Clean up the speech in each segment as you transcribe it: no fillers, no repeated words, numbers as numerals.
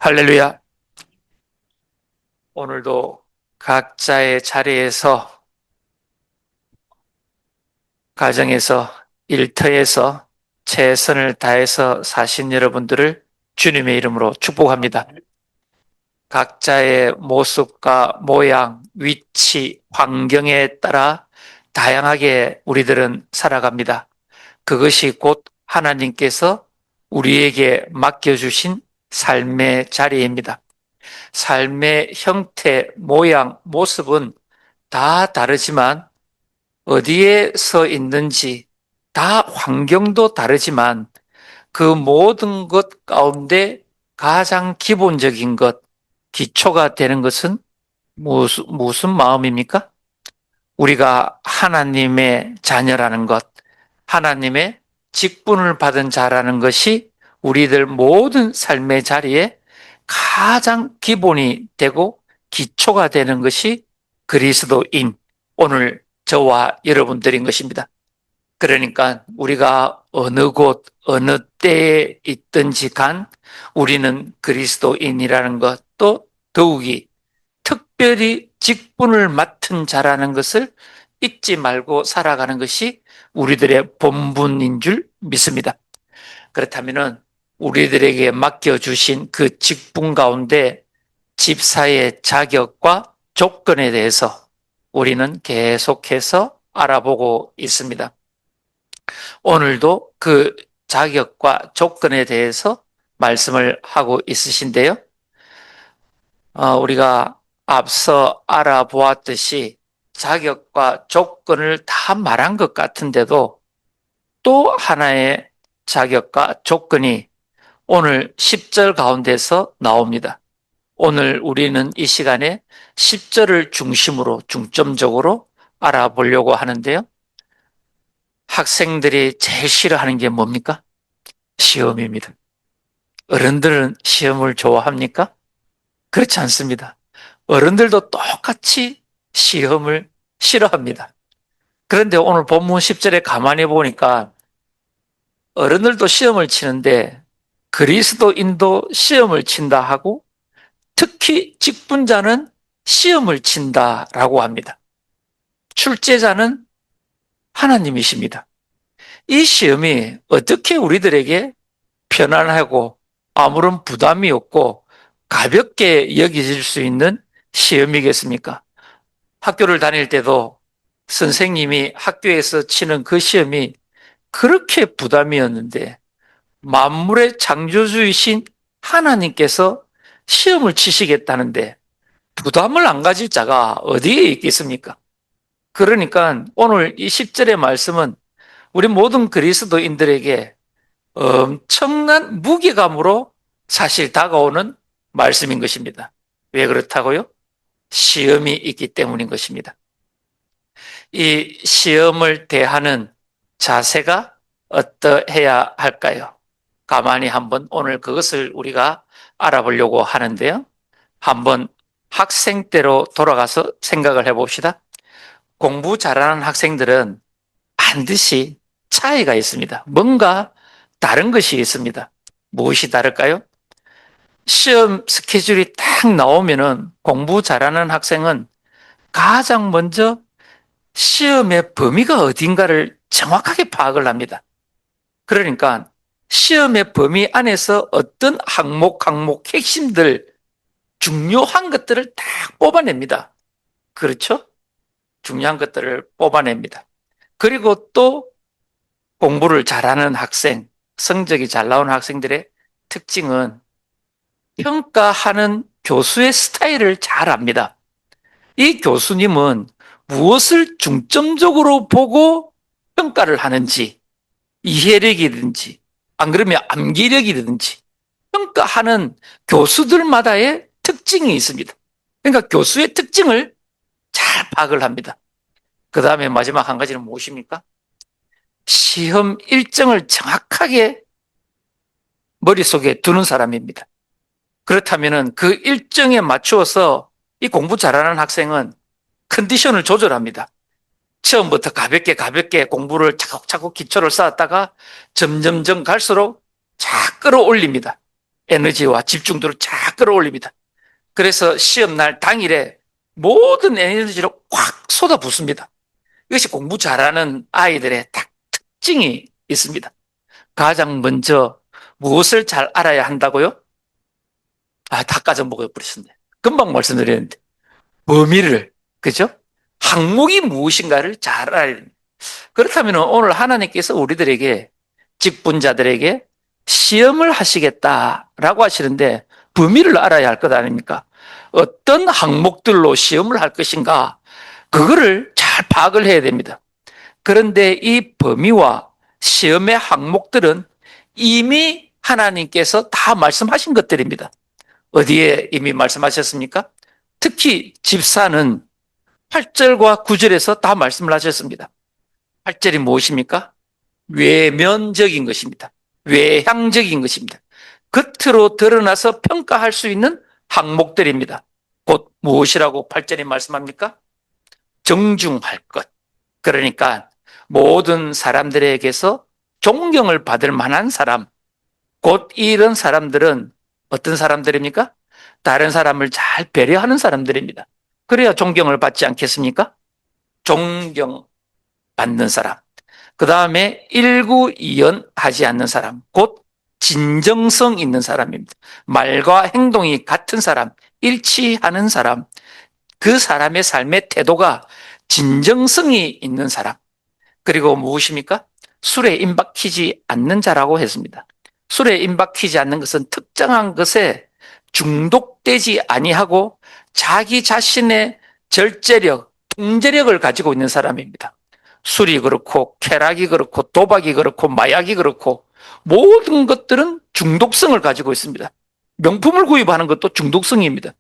할렐루야. 오늘도 각자의 자리에서, 가정에서, 일터에서 최선을 다해서 사신 여러분들을 주님의 이름으로 축복합니다. 각자의 모습과 모양, 위치, 환경에 따라 다양하게 우리들은 살아갑니다. 그것이 곧 하나님께서 우리에게 맡겨주신 삶의 자리입니다. 삶의 형태, 모양, 모습은 다 다르지만 어디에 서 있는지, 다 환경도 다르지만 그 모든 것 가운데 가장 기본적인 것, 기초가 되는 것은 무슨 마음입니까? 우리가 하나님의 자녀라는 것, 하나님의 직분을 받은 자라는 것이 우리들 모든 삶의 자리에 가장 기본이 되고 기초가 되는 것이 그리스도인, 오늘 저와 여러분들인 것입니다. 그러니까 우리가 어느 곳, 어느 때에 있든지 간 우리는 그리스도인이라는 것, 또 더욱이 특별히 직분을 맡은 자라는 것을 잊지 말고 살아가는 것이 우리들의 본분인 줄 믿습니다. 그렇다면 우리들에게 맡겨주신 그 직분 가운데 집사의 자격과 조건에 대해서 우리는 계속해서 알아보고 있습니다. 오늘도 그 자격과 조건에 대해서 말씀을 하고 있으신데요. 우리가 앞서 알아보았듯이 자격과 조건을 다 말한 것 같은데도 또 하나의 자격과 조건이 오늘 10절 가운데서 나옵니다. 오늘 우리는 이 시간에 10절을 중심으로 중점적으로 알아보려고 하는데요. 학생들이 제일 싫어하는 게 뭡니까? 시험입니다. 어른들은 시험을 좋아합니까? 그렇지 않습니다. 어른들도 똑같이 시험을 싫어합니다. 그런데 오늘 본문 10절에 가만히 보니까 어른들도 시험을 치는데 그리스도인도 시험을 친다 하고 특히 직분자는 시험을 친다라고 합니다. 출제자는 하나님이십니다. 이 시험이 어떻게 우리들에게 편안하고 아무런 부담이 없고 가볍게 여겨질 수 있는 시험이겠습니까? 학교를 다닐 때도 선생님이 학교에서 치는 그 시험이 그렇게 부담이었는데 만물의 창조주이신 하나님께서 시험을 치시겠다는데 부담을 안 가질 자가 어디에 있겠습니까? 그러니까 오늘 이 10절의 말씀은 우리 모든 그리스도인들에게 엄청난 무게감으로 사실 다가오는 말씀인 것입니다. 왜 그렇다고요? 시험이 있기 때문인 것입니다. 이 시험을 대하는 자세가 어떠해야 할까요? 가만히 한번 오늘 그것을 우리가 알아보려고 하는데요. 한번 학생 때로 돌아가서 생각을 해봅시다. 공부 잘하는 학생들은 반드시 차이가 있습니다. 뭔가 다른 것이 있습니다. 무엇이 다를까요? 시험 스케줄이 딱 나오면은 공부 잘하는 학생은 가장 먼저 시험의 범위가 어딘가를 정확하게 파악을 합니다. 그러니까 시험의 범위 안에서 어떤 항목 핵심들, 중요한 것들을 딱 뽑아냅니다. 그렇죠? 중요한 것들을 뽑아냅니다. 그리고 또 공부를 잘하는 학생, 성적이 잘 나오는 학생들의 특징은 평가하는 교수의 스타일을 잘 압니다. 이 교수님은 무엇을 중점적으로 보고 평가를 하는지, 이해력이든지, 안 그러면 암기력이든지, 평가하는 교수들마다의 특징이 있습니다. 그러니까 교수의 특징을 잘 파악을 합니다. 그 다음에 마지막 한 가지는 무엇입니까? 시험 일정을 정확하게 머릿속에 두는 사람입니다. 그렇다면 그 일정에 맞추어서 이 공부 잘하는 학생은 컨디션을 조절합니다. 처음부터 가볍게 공부를 차곡차곡 기초를 쌓았다가 점점점 갈수록 쫙 끌어올립니다. 에너지와 집중도를 쫙 끌어올립니다. 그래서 시험날 당일에 모든 에너지를 확 쏟아붓습니다. 이것이 공부 잘하는 아이들의 딱 특징이 있습니다. 가장 먼저 무엇을 잘 알아야 한다고요? 다 까먹어버렸었네. 금방 말씀드렸는데. 범위를, 그죠? 항목이 무엇인가를 잘 알아야 됩니다. 그렇다면 오늘 하나님께서 우리들에게, 직분자들에게 시험을 하시겠다라고 하시는데 범위를 알아야 할 것 아닙니까? 어떤 항목들로 시험을 할 것인가, 그거를 잘 파악을 해야 됩니다. 그런데 이 범위와 시험의 항목들은 이미 하나님께서 다 말씀하신 것들입니다. 어디에 이미 말씀하셨습니까? 특히 집사는 8절과 9절에서 다 말씀을 하셨습니다. 8절이 무엇입니까? 외면적인 것입니다. 외향적인 것입니다. 겉으로 드러나서 평가할 수 있는 항목들입니다. 곧 무엇이라고 8절이 말씀합니까? 정중할 것. 그러니까 모든 사람들에게서 존경을 받을 만한 사람, 곧 이런 사람들은 어떤 사람들입니까? 다른 사람을 잘 배려하는 사람들입니다. 그래야 존경을 받지 않겠습니까? 존경받는 사람. 그 다음에 일구이연하지 않는 사람, 곧 진정성 있는 사람입니다. 말과 행동이 같은 사람, 일치하는 사람, 그 사람의 삶의 태도가 진정성이 있는 사람. 그리고 무엇입니까? 술에 임박히지 않는 자라고 했습니다. 술에 임박히지 않는 것은 특정한 것에 중독되지 아니하고 자기 자신의 절제력, 통제력을 가지고 있는 사람입니다. 술이 그렇고 쾌락이 그렇고 도박이 그렇고 마약이 그렇고 모든 것들은 중독성을 가지고 있습니다. 명품을 구입하는 것도 중독성입니다.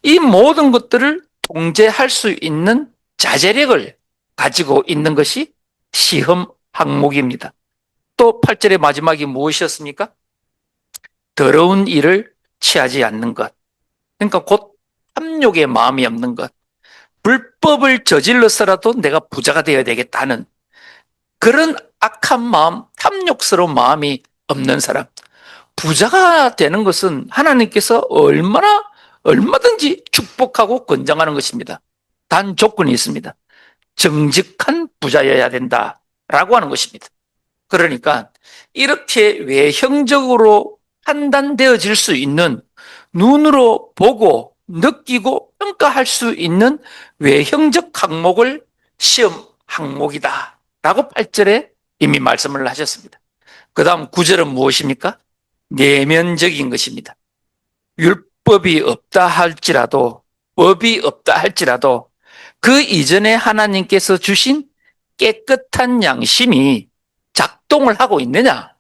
이 모든 것들을 통제할 수 있는 자제력을 가지고 있는 것이 시험 항목입니다. 또 8절의 마지막이 무엇이었습니까? 더러운 일을 취하지 않는 것. 그러니까 곧 탐욕의 마음이 없는 것. 불법을 저질러서라도 내가 부자가 되어야 되겠다는 그런 악한 마음, 탐욕스러운 마음이 없는 사람. 부자가 되는 것은 하나님께서 얼마든지 축복하고 권장하는 것입니다. 단 조건이 있습니다. 정직한 부자여야 된다라고 하는 것입니다. 그러니까 이렇게 외형적으로 판단되어질 수 있는, 눈으로 보고 느끼고 평가할 수 있는 외형적 항목을 시험 항목이다 라고 8절에 이미 말씀을 하셨습니다. 그 다음 9절은 무엇입니까? 내면적인 것입니다. 율법이 없다 할지라도, 법이 없다 할지라도 그 이전에 하나님께서 주신 깨끗한 양심이 작동을 하고 있느냐,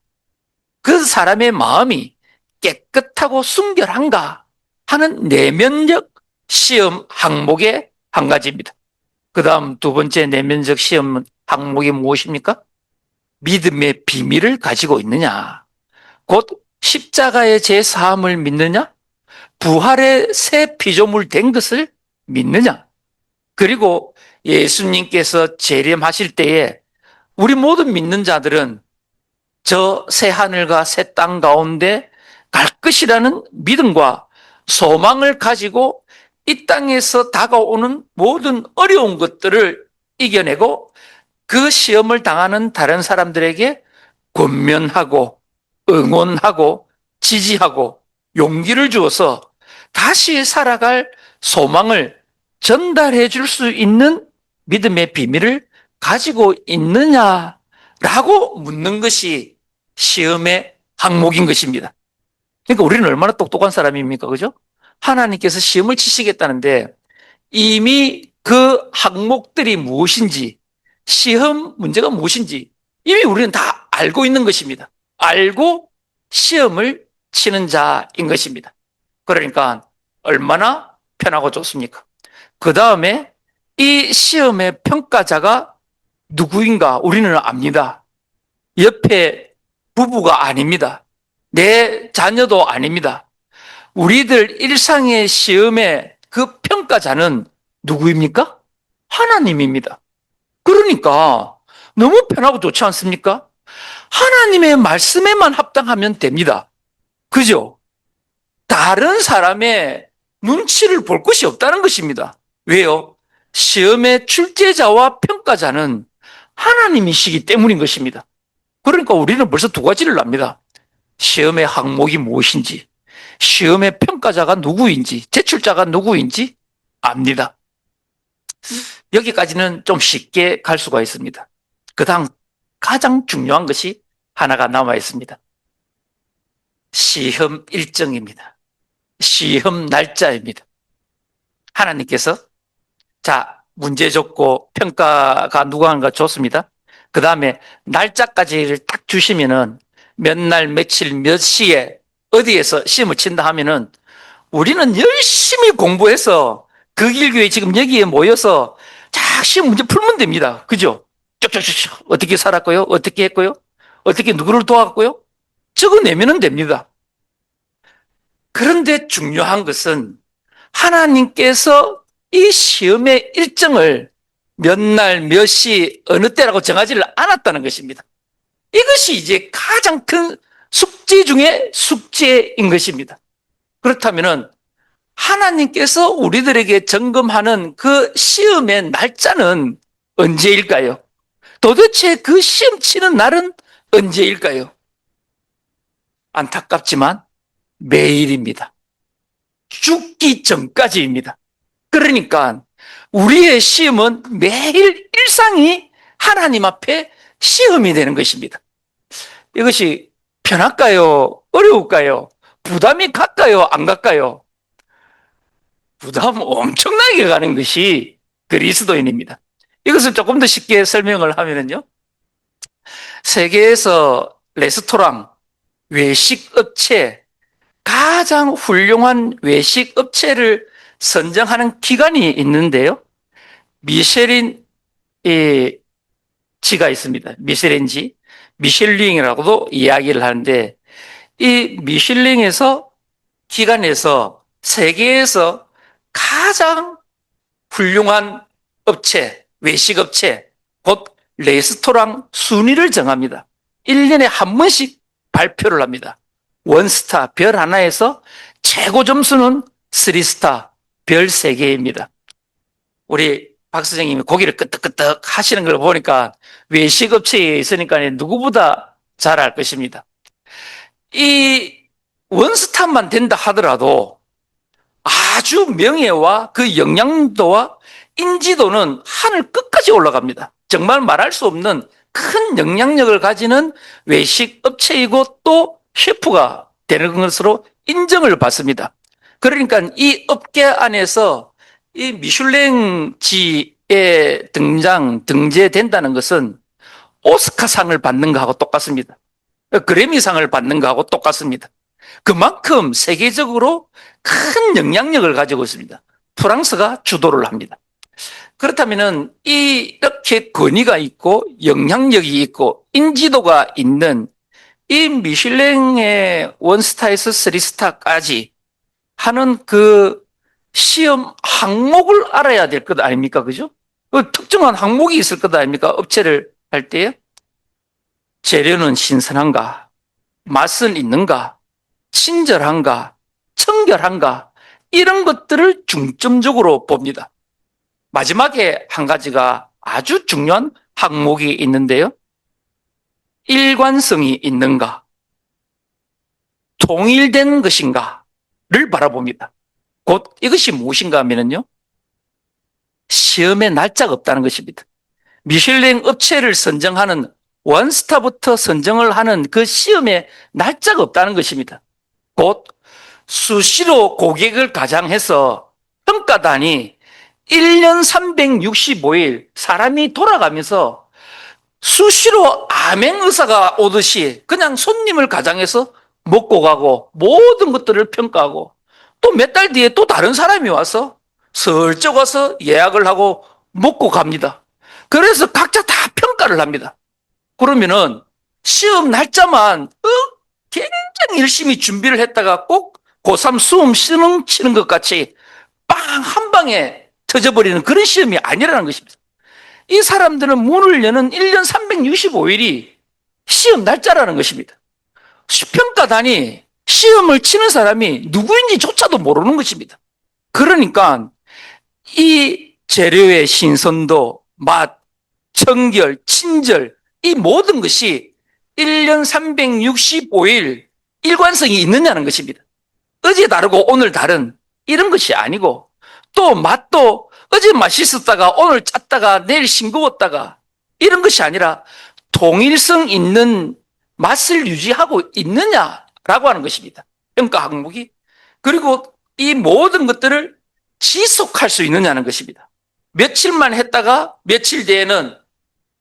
그 사람의 마음이 깨끗하고 순결한가 하는 내면적 시험 항목의 한 가지입니다. 그 다음 두 번째 내면적 시험 항목이 무엇입니까? 믿음의 비밀을 가지고 있느냐, 곧 십자가의 제 사함을 믿느냐, 부활의 새 피조물 된 것을 믿느냐, 그리고 예수님께서 재림하실 때에 우리 모든 믿는 자들은 저 새 하늘과 새 땅 가운데 갈 것이라는 믿음과 소망을 가지고 이 땅에서 다가오는 모든 어려운 것들을 이겨내고 그 시험을 당하는 다른 사람들에게 권면하고 응원하고 지지하고 용기를 주어서 다시 살아갈 소망을 전달해 줄 수 있는 믿음의 비밀을 가지고 있느냐라고 묻는 것이 시험의 항목인 것입니다. 그러니까 우리는 얼마나 똑똑한 사람입니까? 그죠? 하나님께서 시험을 치시겠다는데 이미 그 항목들이 무엇인지, 시험 문제가 무엇인지 이미 우리는 다 알고 있는 것입니다. 알고 시험을 치는 자인 것입니다. 그러니까 얼마나 편하고 좋습니까? 그 다음에 이 시험의 평가자가 누구인가 우리는 압니다. 옆에 부부가 아닙니다. 내 자녀도 아닙니다. 우리들 일상의 시험의 그 평가자는 누구입니까? 하나님입니다. 그러니까 너무 편하고 좋지 않습니까? 하나님의 말씀에만 합당하면 됩니다. 그죠? 다른 사람의 눈치를 볼 것이 없다는 것입니다. 왜요? 시험의 출제자와 평가자는 하나님이시기 때문인 것입니다. 그러니까 우리는 벌써 두 가지를 압니다. 시험의 항목이 무엇인지, 시험의 평가자가 누구인지, 제출자가 누구인지 압니다. 여기까지는 좀 쉽게 갈 수가 있습니다. 그 다음 가장 중요한 것이 하나가 남아 있습니다. 시험 일정입니다. 시험 날짜입니다. 하나님께서 자, 문제 줬고 평가가 누가 하는가 줬습니다. 그 다음에 날짜까지를 딱 주시면은 몇 날, 며칠, 몇 시에 어디에서 시험을 친다 하면은 우리는 열심히 공부해서 그 길교에 지금 여기에 모여서 자, 시험 문제 풀면 됩니다. 그죠? 쭉쭉쭉 어떻게 살았고요? 어떻게 했고요? 어떻게 누구를 도왔고요? 적어내면 됩니다. 그런데 중요한 것은 하나님께서 이 시험의 일정을 몇 날, 몇 시, 어느 때라고 정하지를 않았다는 것입니다. 이것이 이제 가장 큰 숙제 중에 숙제인 것입니다. 그렇다면 하나님께서 우리들에게 점검하는 그 시험의 날짜는 언제일까요? 도대체 그 시험 치는 날은 언제일까요? 안타깝지만 매일입니다. 죽기 전까지입니다. 그러니까 우리의 시험은 매일 일상이 하나님 앞에 시험이 되는 것입니다. 이것이 편할까요? 어려울까요? 부담이 갈까요? 안 갈까요? 부담 엄청나게 가는 것이 그리스도인입니다. 이것을 조금 더 쉽게 설명을 하면요. 세계에서 레스토랑, 외식업체, 가장 훌륭한 외식업체를 선정하는 기관이 있는데요. 미쉐린 지가 있습니다. 미쉐린지, 미슐링이라고도 이야기를 하는데 이 미슐링에서 기관에서 세계에서 가장 훌륭한 업체, 외식업체, 곧 레스토랑 순위를 정합니다. 1년에 한 번씩 발표를 합니다. 원스타, 별 하나에서 최고 점수는 3스타, 별 3개입니다. 우리 박 선생님이 고기를 끄덕끄덕 하시는 걸 보니까 외식업체에 있으니까 누구보다 잘 알 것입니다. 이 원스타만 된다 하더라도 아주 명예와 그 영향도와 인지도는 하늘 끝까지 올라갑니다. 정말 말할 수 없는 큰 영향력을 가지는 외식업체이고 또 셰프가 되는 것으로 인정을 받습니다. 그러니까 이 업계 안에서 이 미슐랭지에 등재된다는 것은 오스카상을 받는 것하고 똑같습니다. 그래미상을 받는 것하고 똑같습니다. 그만큼 세계적으로 큰 영향력을 가지고 있습니다. 프랑스가 주도를 합니다. 그렇다면 이렇게 권위가 있고 영향력이 있고 인지도가 있는 이 미슐랭의 원스타에서 3스타까지 하는 그 시험 항목을 알아야 될 것 아닙니까? 그죠? 그 특정한 항목이 있을 것 아닙니까? 업체를 할 때요. 재료는 신선한가? 맛은 있는가? 친절한가? 청결한가? 이런 것들을 중점적으로 봅니다. 마지막에 한 가지가 아주 중요한 항목이 있는데요. 일관성이 있는가? 통일된 것인가를 바라봅니다. 곧 이것이 무엇인가 하면요. 시험에 날짜가 없다는 것입니다. 미슐랭 업체를 선정하는 원스타부터 선정을 하는 그 시험에 날짜가 없다는 것입니다. 곧 수시로 고객을 가장해서 평가단이 1년 365일 사람이 돌아가면서 수시로 암행의사가 오듯이 그냥 손님을 가장해서 먹고 가고 모든 것들을 평가하고 또 몇 달 뒤에 또 다른 사람이 와서 슬쩍 와서 예약을 하고 먹고 갑니다. 그래서 각자 다 평가를 합니다. 그러면은 시험 날짜만 굉장히 열심히 준비를 했다가 꼭 고3 수험 수능 치는 것 같이 빵 한 방에 터져버리는 그런 시험이 아니라는 것입니다. 이 사람들은 문을 여는 1년 365일이 시험 날짜라는 것입니다. 수평가단이 시험을 치는 사람이 누구인지조차도 모르는 것입니다. 그러니까 이 재료의 신선도, 맛, 청결, 친절, 이 모든 것이 1년 365일 일관성이 있느냐는 것입니다. 어제 다르고 오늘 다른 이런 것이 아니고, 또 맛도 어제 맛있었다가 오늘 짰다가 내일 싱거웠다가 이런 것이 아니라 통일성 있는 맛을 유지하고 있느냐라고 하는 것입니다. 평가 항목이. 그리고 이 모든 것들을 지속할 수 있느냐는 것입니다. 며칠만 했다가 며칠 뒤에는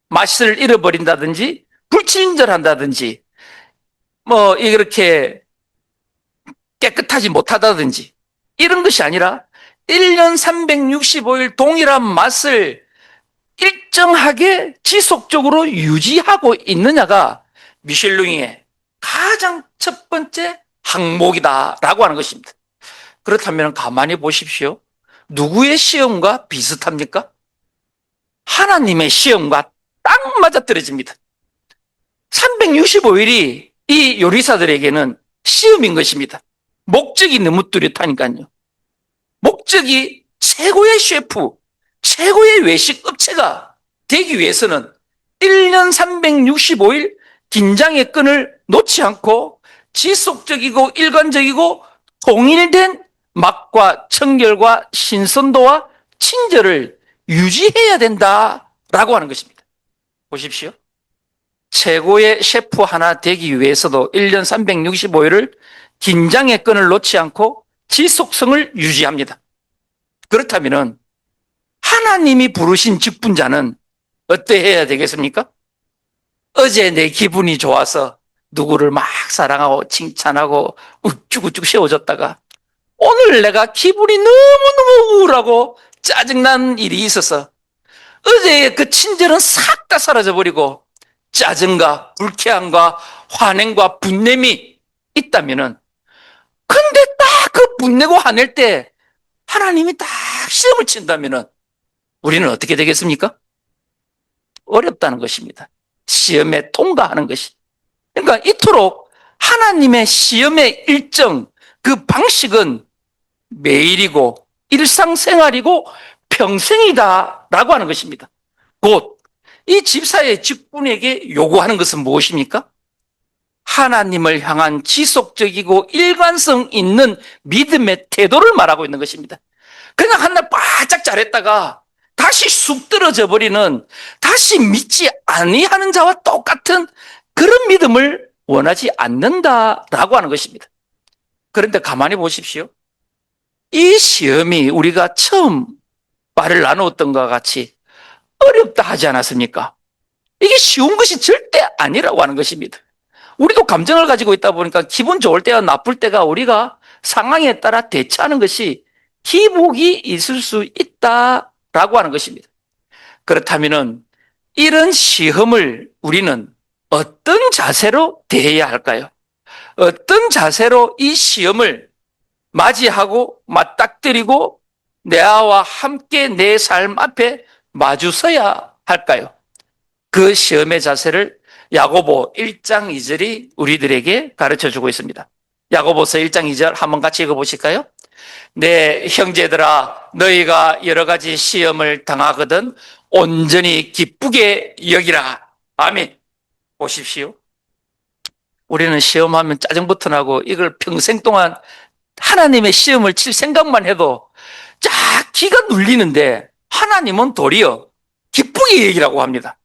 맛을 잃어버린다든지 불친절한다든지 이렇게 깨끗하지 못하다든지 이런 것이 아니라 1년 365일 동일한 맛을 일정하게 지속적으로 유지하고 있느냐가 미슐랭의 가장 첫 번째 항목이다라고 하는 것입니다. 그렇다면 가만히 보십시오. 누구의 시험과 비슷합니까? 하나님의 시험과 딱 맞아떨어집니다. 365일이 이 요리사들에게는 시험인 것입니다. 목적이 너무 뚜렷하니까요. 목적이 최고의 셰프, 최고의 외식 업체가 되기 위해서는 1년 365일 긴장의 끈을 놓지 않고 지속적이고 일관적이고 통일된 맛과 청결과 신선도와 친절을 유지해야 된다라고 하는 것입니다. 보십시오. 최고의 셰프 하나 되기 위해서도 1년 365일을 긴장의 끈을 놓지 않고 지속성을 유지합니다. 그렇다면 하나님이 부르신 직분자는 어떠해야 되겠습니까? 어제 내 기분이 좋아서 누구를 막 사랑하고 칭찬하고 우쭈우쭈 세워줬다가 오늘 내가 기분이 너무너무 우울하고 짜증난 일이 있어서 어제의 그 친절은 싹 다 사라져버리고 짜증과 불쾌함과 환행과 분냄이 있다면은, 근데 딱 그 분내고 화낼 때 하나님이 딱 시험을 친다면은 우리는 어떻게 되겠습니까? 어렵다는 것입니다. 시험에 통과하는 것이. 그러니까 이토록 하나님의 시험의 일정, 그 방식은 매일이고 일상생활이고 평생이다라고 하는 것입니다. 곧 이 집사의 직분에게 요구하는 것은 무엇입니까? 하나님을 향한 지속적이고 일관성 있는 믿음의 태도를 말하고 있는 것입니다. 그냥 한날 바짝 잘했다가 다시 쑥 떨어져 버리는, 다시 믿지 아니하는 자와 똑같은 그런 믿음을 원하지 않는다라고 하는 것입니다. 그런데 가만히 보십시오. 이 시험이 우리가 처음 말을 나누었던 것과 같이 어렵다 하지 않았습니까? 이게 쉬운 것이 절대 아니라고 하는 것입니다. 우리도 감정을 가지고 있다 보니까 기분 좋을 때와 나쁠 때가 우리가 상황에 따라 대처하는 것이 기복이 있을 수 있다라고 하는 것입니다. 그렇다면 이런 시험을 우리는 어떤 자세로 대해야 할까요? 어떤 자세로 이 시험을 맞이하고 맞닥뜨리고 내와 함께 내 삶 앞에 마주서야 할까요? 그 시험의 자세를 야고보 1장 2절이 우리들에게 가르쳐주고 있습니다. 야고보서 1장 2절 한번 같이 읽어보실까요? 내 형제들아, 너희가 여러 가지 시험을 당하거든 온전히 기쁘게 여기라. 아멘. 보십시오. 우리는 시험하면 짜증부터 나고 이걸 평생 동안 하나님의 시험을 칠 생각만 해도 쫙 기가 눌리는데, 하나님은 도리어 기쁘게 여기라고 합니다.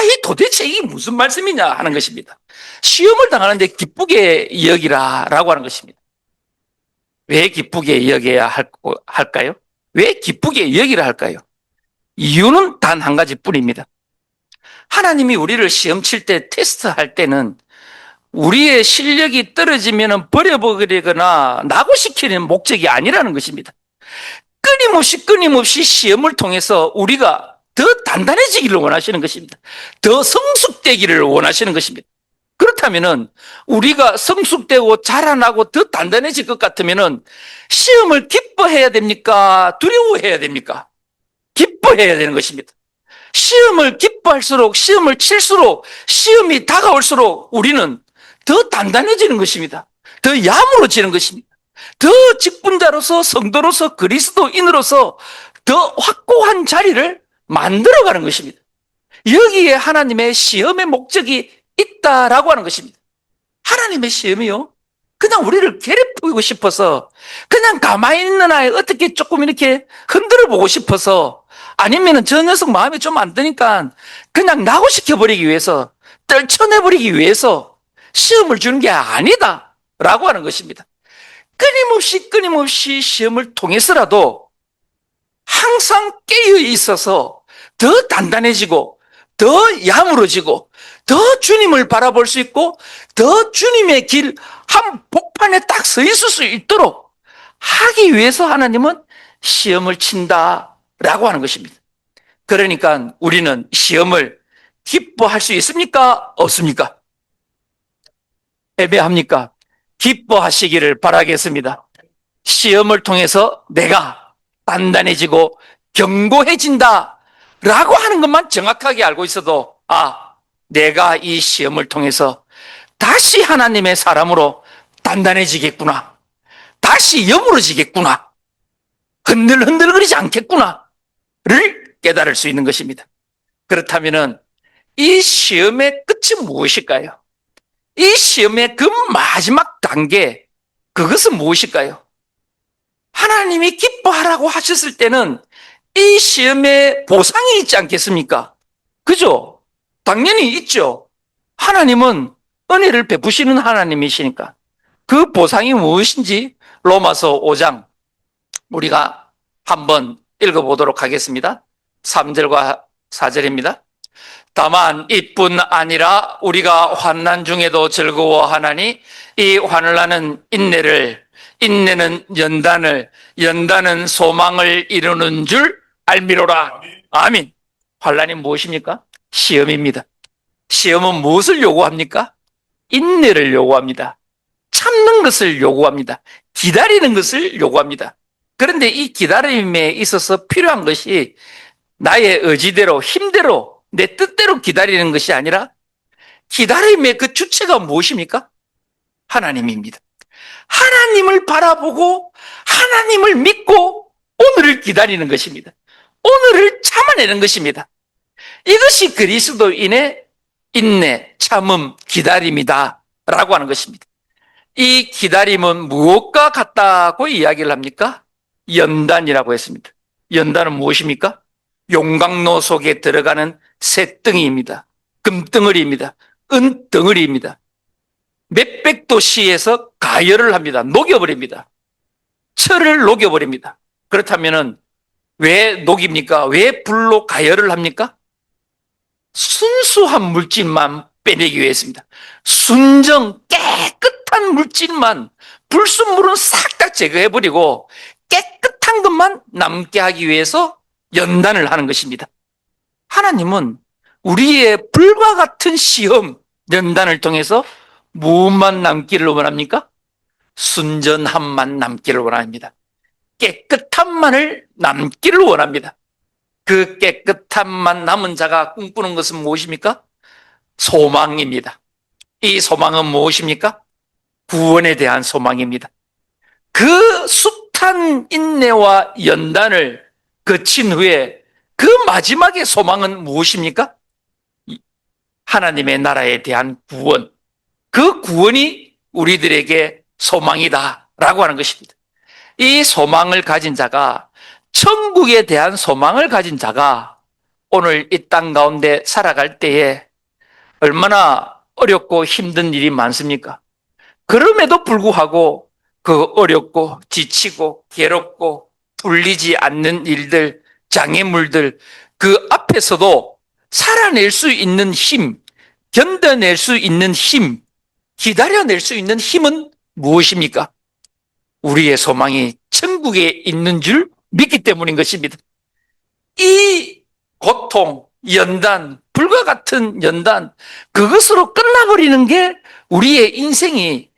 이 도대체 이게 무슨 말씀이냐 하는 것입니다. 시험을 당하는데 기쁘게 여기라라고 하는 것입니다. 왜 기쁘게 여겨야 할까요? 왜 기쁘게 여기라 할까요? 이유는 단 한 가지뿐입니다. 하나님이 우리를 시험 칠 때, 테스트할 때는 우리의 실력이 떨어지면 버려버리거나 낙오시키는 목적이 아니라는 것입니다. 끊임없이 시험을 통해서 우리가 더 단단해지기를 원하시는 것입니다. 더 성숙되기를 원하시는 것입니다. 그렇다면 우리가 성숙되고 자라나고 더 단단해질 것 같으면 시험을 기뻐해야 됩니까? 두려워해야 됩니까? 기뻐해야 되는 것입니다. 시험을 기뻐할수록, 시험을 칠수록, 시험이 다가올수록 우리는 더 단단해지는 것입니다. 더 야물어지는 것입니다. 더 직분자로서 성도로서 그리스도인으로서 더 확고한 자리를 만들어가는 것입니다. 여기에 하나님의 시험의 목적이 있다라고 하는 것입니다. 하나님의 시험이요, 그냥 우리를 괴롭히고 싶어서, 그냥 가만히 있는 아이 어떻게 조금 이렇게 흔들어 보고 싶어서, 아니면 저 녀석 마음에 좀 안 드니까 그냥 낙오시켜버리기 위해서, 떨쳐내버리기 위해서 시험을 주는 게 아니다 라고 하는 것입니다. 끊임없이 시험을 통해서라도 항상 깨어 있어서 더 단단해지고 더 야무러지고 더 주님을 바라볼 수 있고 더 주님의 길 한복판에 딱 서 있을 수 있도록 하기 위해서 하나님은 시험을 친다라고 하는 것입니다. 그러니까 우리는 시험을 기뻐할 수 있습니까? 없습니까? 애매합니까? 기뻐하시기를 바라겠습니다. 시험을 통해서 내가 단단해지고 견고해진다 라고 하는 것만 정확하게 알고 있어도, 내가 이 시험을 통해서 다시 하나님의 사람으로 단단해지겠구나, 다시 여물어지겠구나, 흔들흔들거리지 않겠구나를 깨달을 수 있는 것입니다. 그렇다면 이 시험의 끝이 무엇일까요? 이 시험의 그 마지막 단계, 그것은 무엇일까요? 하나님이 기뻐하라고 하셨을 때는 이 시험에 보상이 있지 않겠습니까? 그죠? 당연히 있죠. 하나님은 은혜를 베푸시는 하나님이시니까. 그 보상이 무엇인지 로마서 5장 우리가 한번 읽어보도록 하겠습니다. 3절과 4절입니다. 다만 이뿐 아니라 우리가 환난 중에도 즐거워하나니 이 환난은 인내를, 인내는 연단을, 연단은 소망을 이루는 줄 알미로라. 아멘. 환난이 무엇입니까? 시험입니다. 시험은 무엇을 요구합니까? 인내를 요구합니다. 참는 것을 요구합니다. 기다리는 것을 요구합니다. 그런데 이 기다림에 있어서 필요한 것이 나의 의지대로, 힘대로, 내 뜻대로 기다리는 것이 아니라 기다림의 그 주체가 무엇입니까? 하나님입니다. 하나님을 바라보고 하나님을 믿고 오늘을 기다리는 것입니다. 오늘을 참아내는 것입니다. 이것이 그리스도인의 인내, 참음, 기다림이다 라고 하는 것입니다. 이 기다림은 무엇과 같다고 이야기를 합니까? 연단이라고 했습니다. 연단은 무엇입니까? 용광로 속에 들어가는 쇠덩이입니다. 금덩어리입니다. 은덩어리입니다. 몇백 도씨에서 가열을 합니다. 녹여버립니다. 철을 녹여버립니다. 그렇다면 왜 녹입니까? 왜 불로 가열을 합니까? 순수한 물질만 빼내기 위해서입니다. 순정 깨끗한 물질만, 불순물은 싹 다 제거해버리고 깨끗한 것만 남게 하기 위해서 연단을 하는 것입니다. 하나님은 우리의 불과 같은 시험, 연단을 통해서 무엇만 남기를 원합니까? 순전함만 남기를 원합니다. 깨끗함만을 남기를 원합니다. 그 깨끗함만 남은 자가 꿈꾸는 것은 무엇입니까? 소망입니다. 이 소망은 무엇입니까? 구원에 대한 소망입니다. 그 숱한 인내와 연단을 거친 후에 그 마지막의 소망은 무엇입니까? 하나님의 나라에 대한 구원. 그 구원이 우리들에게 소망이다라고 하는 것입니다. 이 소망을 가진 자가, 천국에 대한 소망을 가진 자가 오늘 이 땅 가운데 살아갈 때에 얼마나 어렵고 힘든 일이 많습니까? 그럼에도 불구하고 그 어렵고 지치고 괴롭고 풀리지 않는 일들, 장애물들, 그 앞에서도 살아낼 수 있는 힘, 견뎌낼 수 있는 힘, 기다려낼 수 있는 힘은 무엇입니까? 우리의 소망이 천국에 있는 줄 믿기 때문인 것입니다. 이 고통, 연단, 불과 같은 연단, 그것으로 끝나버리는 게 우리의 인생이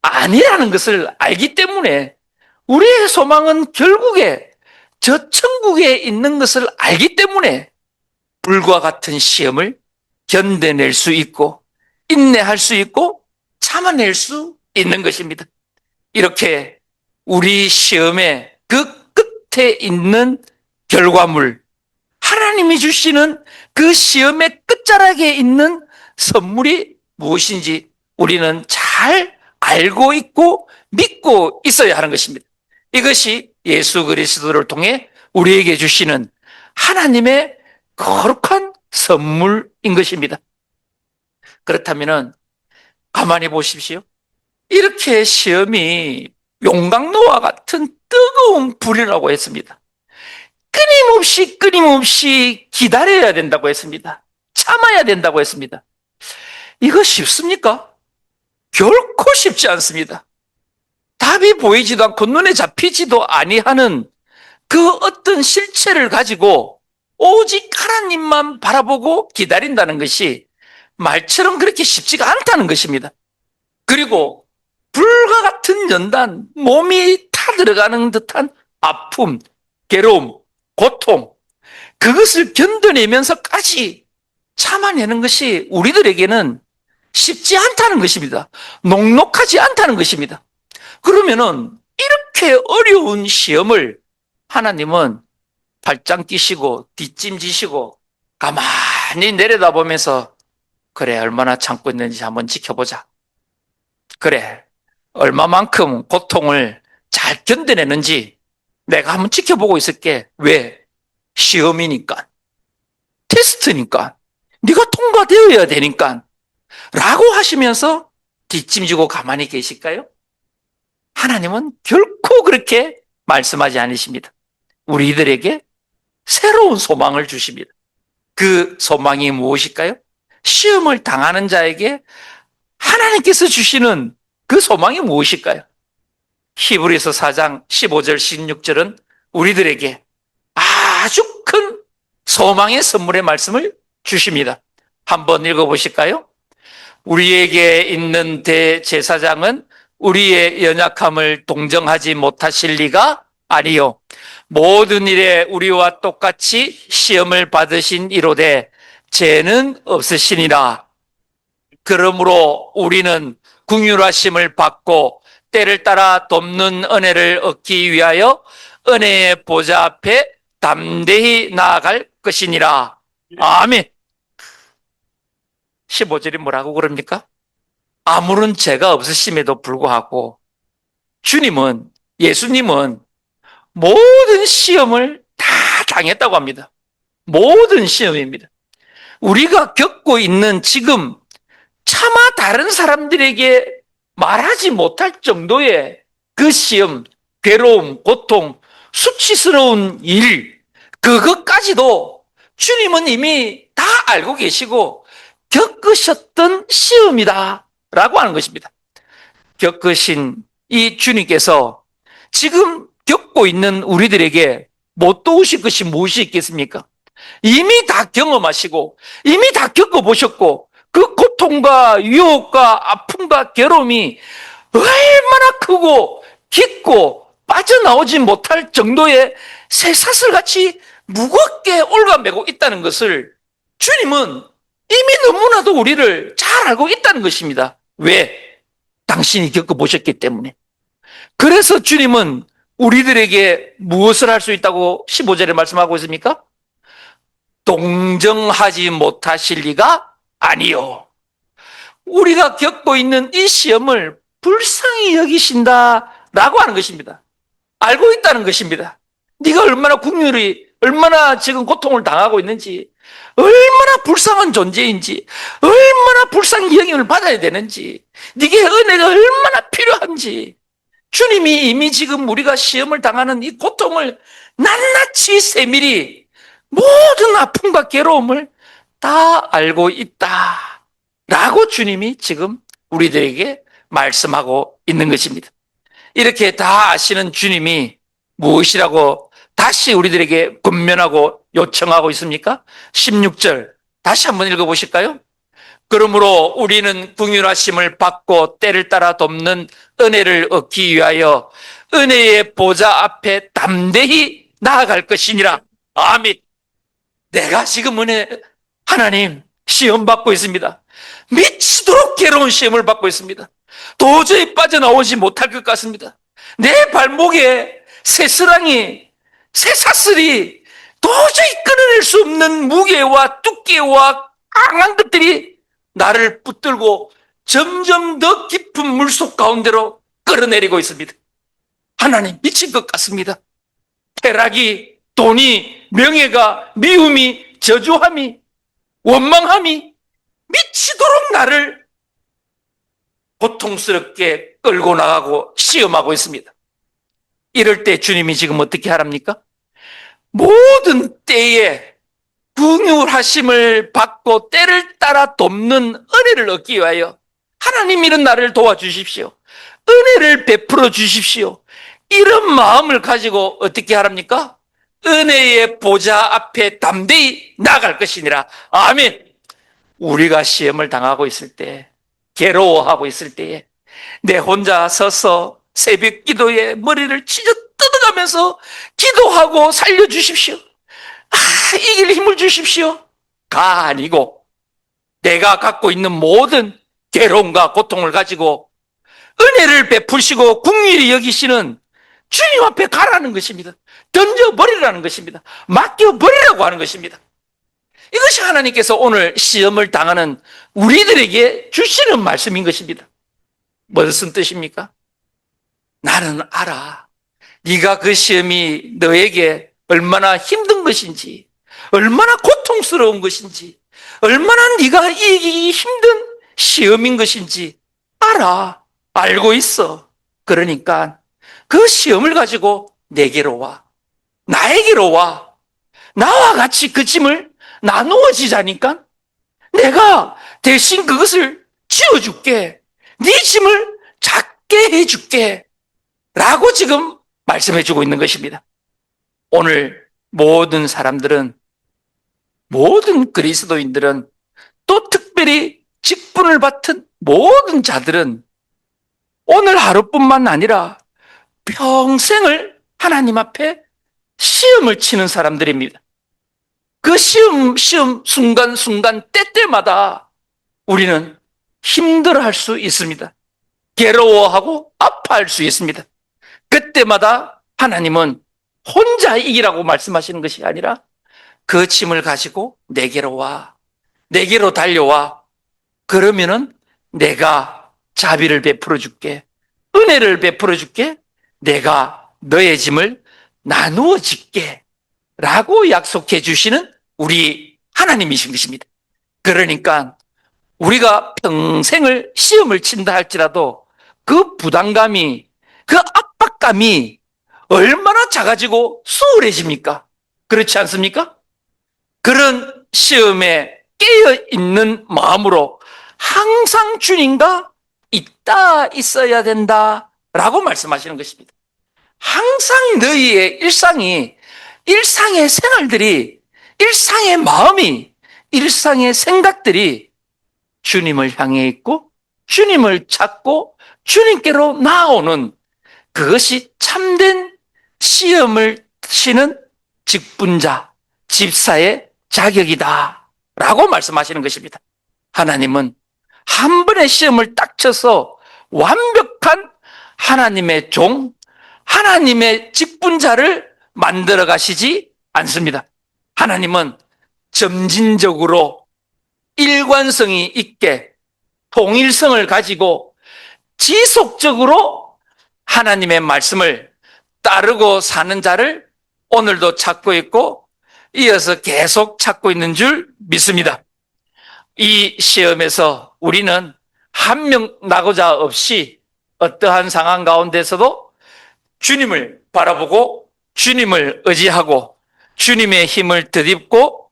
아니라는 것을 알기 때문에 우리의 소망은 결국에 저 천국에 있는 것을 알기 때문에 불과 같은 시험을 견뎌낼 수 있고 인내할 수 있고 참아낼 수 있는 것입니다. 이렇게 우리 시험의 그 끝에 있는 결과물, 하나님이 주시는 그 시험의 끝자락에 있는 선물이 무엇인지 우리는 잘 알고 있고 믿고 있어야 하는 것입니다. 이것이 예수 그리스도를 통해 우리에게 주시는 하나님의 거룩한 선물인 것입니다. 그렇다면 가만히 보십시오. 이렇게 시험이 용광로와 같은 뜨거운 불이라고 했습니다. 끊임없이 기다려야 된다고 했습니다. 참아야 된다고 했습니다. 이거 쉽습니까? 결코 쉽지 않습니다. 답이 보이지도 않고 눈에 잡히지도 아니하는 그 어떤 실체를 가지고 오직 하나님만 바라보고 기다린다는 것이 말처럼 그렇게 쉽지가 않다는 것입니다. 그리고 불과 같은 연단, 몸이 타들어가는 듯한 아픔, 괴로움, 고통, 그것을 견뎌내면서까지 참아내는 것이 우리들에게는 쉽지 않다는 것입니다. 녹록하지 않다는 것입니다. 그러면은 이렇게 어려운 시험을 하나님은 발짱 끼시고 뒷짐지시고 가만히 내려다보면서 그래, 얼마나 참고 있는지 한번 지켜보자. 그래, 얼마만큼 고통을 잘 견뎌내는지 내가 한번 지켜보고 있을게. 왜? 시험이니까. 테스트니까. 네가 통과되어야 되니까. 라고 하시면서 뒷짐지고 가만히 계실까요? 하나님은 결코 그렇게 말씀하지 않으십니다. 우리들에게 새로운 소망을 주십니다. 그 소망이 무엇일까요? 시험을 당하는 자에게 하나님께서 주시는 그 소망이 무엇일까요? 히브리서 4장 15절 16절은 우리들에게 아주 큰 소망의 선물의 말씀을 주십니다. 한번 읽어보실까요? 우리에게 있는 대제사장은 우리의 연약함을 동정하지 못하실 리가 아니요 모든 일에 우리와 똑같이 시험을 받으신 이로되 죄는 없으시니라. 그러므로 우리는 긍휼하심을 받고 때를 따라 돕는 은혜를 얻기 위하여 은혜의 보좌 앞에 담대히 나아갈 것이니라. 아멘. 15절이 뭐라고 그럽니까? 아무런 죄가 없으심에도 불구하고 주님은, 예수님은 모든 시험을 다 당했다고 합니다. 모든 시험입니다. 우리가 겪고 있는 지금 차마 다른 사람들에게 말하지 못할 정도의 그 시험, 괴로움, 고통, 수치스러운 일, 그것까지도 주님은 이미 다 알고 계시고 겪으셨던 시험이다 라고 하는 것입니다. 겪으신 이 주님께서 지금 겪고 있는 우리들에게 못 도우실 것이 무엇이 있겠습니까? 이미 다 경험하시고 이미 다 겪어보셨고 그 고통과 유혹과 아픔과 괴로움이 얼마나 크고 깊고 빠져나오지 못할 정도의 쇠사슬같이 무겁게 올가매고 있다는 것을 주님은 이미 너무나도 우리를 잘 알고 있다는 것입니다. 왜? 당신이 겪어보셨기 때문에. 그래서 주님은 우리들에게 무엇을 할 수 있다고 15절에 말씀하고 있습니까? 동정하지 못하실 리가 아니요. 우리가 겪고 있는 이 시험을 불쌍히 여기신다라고 하는 것입니다. 알고 있다는 것입니다. 네가 얼마나 긍휼히, 얼마나 지금 고통을 당하고 있는지, 얼마나 불쌍한 존재인지, 얼마나 불쌍히 여김을 받아야 되는지, 네게 은혜가 얼마나 필요한지, 주님이 이미 지금 우리가 시험을 당하는 이 고통을 낱낱이 세밀히 모든 아픔과 괴로움을 다 알고 있다라고 주님이 지금 우리들에게 말씀하고 있는 것입니다. 이렇게 다 아시는 주님이 무엇이라고 다시 우리들에게 권면하고 요청하고 있습니까? 16절 다시 한번 읽어보실까요? 그러므로 우리는 긍휼하심을 받고 때를 따라 돕는 은혜를 얻기 위하여 은혜의 보좌 앞에 담대히 나아갈 것이니라. 아멘. 내가 지금 하나님 시험 받고 있습니다. 미치도록 괴로운 시험을 받고 있습니다. 도저히 빠져나오지 못할 것 같습니다. 내 발목에 새스랑이, 새사슬이 도저히 끊어낼 수 없는 무게와 두께와 강한 것들이 나를 붙들고 점점 더 깊은 물속 가운데로 끌어내리고 있습니다. 하나님 미친 것 같습니다. 쾌락이, 돈이, 명예가, 미움이, 저주함이, 원망함이 미치도록 나를 고통스럽게 끌고 나가고 시험하고 있습니다. 이럴 때 주님이 지금 어떻게 하랍니까? 모든 때에 긍휼하심을 받고 때를 따라 돕는 은혜를 얻기 위하여 하나님 이런 나를 도와주십시오. 은혜를 베풀어 주십시오. 이런 마음을 가지고 어떻게 하랍니까? 은혜의 보좌 앞에 담대히 나갈 것이니라. 아멘. 우리가 시험을 당하고 있을 때, 괴로워하고 있을 때에 내 혼자 서서 새벽 기도에 머리를 치저 뜯어가면서 기도하고 살려주십시오. 이길 힘을 주십시오. 가 아니고 내가 갖고 있는 모든 괴로움과 고통을 가지고 은혜를 베푸시고 긍휼히 여기시는 주님 앞에 가라는 것입니다. 던져버리라는 것입니다. 맡겨버리라고 하는 것입니다. 이것이 하나님께서 오늘 시험을 당하는 우리들에게 주시는 말씀인 것입니다. 무슨 뜻입니까? 나는 알아. 네가 그 시험이 너에게 얼마나 힘든 것인지, 얼마나 고통스러운 것인지, 얼마나 네가 이기기 힘든 시험인 것인지 알아. 알고 있어. 그러니까 그 시험을 가지고 내게로 와. 나에게로 와. 나와 같이 그 짐을 나누어지자니까 내가 대신 그것을 지어줄게. 네 짐을 작게 해줄게. 라고 지금 말씀해주고 있는 것입니다. 오늘 모든 사람들은, 모든 그리스도인들은, 또 특별히 직분을 맡은 모든 자들은 오늘 하루뿐만 아니라 평생을 하나님 앞에 시험을 치는 사람들입니다. 그 시험 순간순간 때때마다 우리는 힘들어할 수 있습니다. 괴로워하고 아파할 수 있습니다. 그때마다 하나님은 혼자 이기라고 말씀하시는 것이 아니라 그 짐을 가지고 내게로 와. 내게로 달려와. 그러면은 내가 자비를 베풀어 줄게. 은혜를 베풀어 줄게. 내가 너의 짐을 나누어 줄게. 라고 약속해 주시는 우리 하나님이신 것입니다. 그러니까 우리가 평생을 시험을 친다 할지라도 그 부담감이, 그 압박감이 얼마나 작아지고 수월해집니까? 그렇지 않습니까? 그런 시험에 깨어있는 마음으로 항상 주님과 있어야 된다라고 말씀하시는 것입니다. 항상 너희의 일상의 생활들이, 일상의 마음이, 일상의 생각들이 주님을 향해 있고 주님을 찾고 주님께로 나아오는 그것이 참된 시험을 치는 직분자, 집사의 자격이다 라고 말씀하시는 것입니다. 하나님은 한 번의 시험을 딱 쳐서 완벽한 하나님의 종, 하나님의 직분자를 만들어 가시지 않습니다. 하나님은 점진적으로 일관성이 있게 통일성을 가지고 지속적으로 하나님의 말씀을 따르고 사는 자를 오늘도 찾고 있고 이어서 계속 찾고 있는 줄 믿습니다. 이 시험에서 우리는 한 명 나고자 없이 어떠한 상황 가운데서도 주님을 바라보고 주님을 의지하고 주님의 힘을 덧입고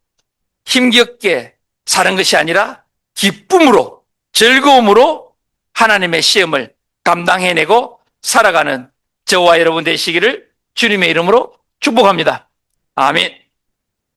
힘겹게 사는 것이 아니라 기쁨으로, 즐거움으로 하나님의 시험을 감당해내고 살아가는 저와 여러분 되시기를 주님의 이름으로 축복합니다. 아멘.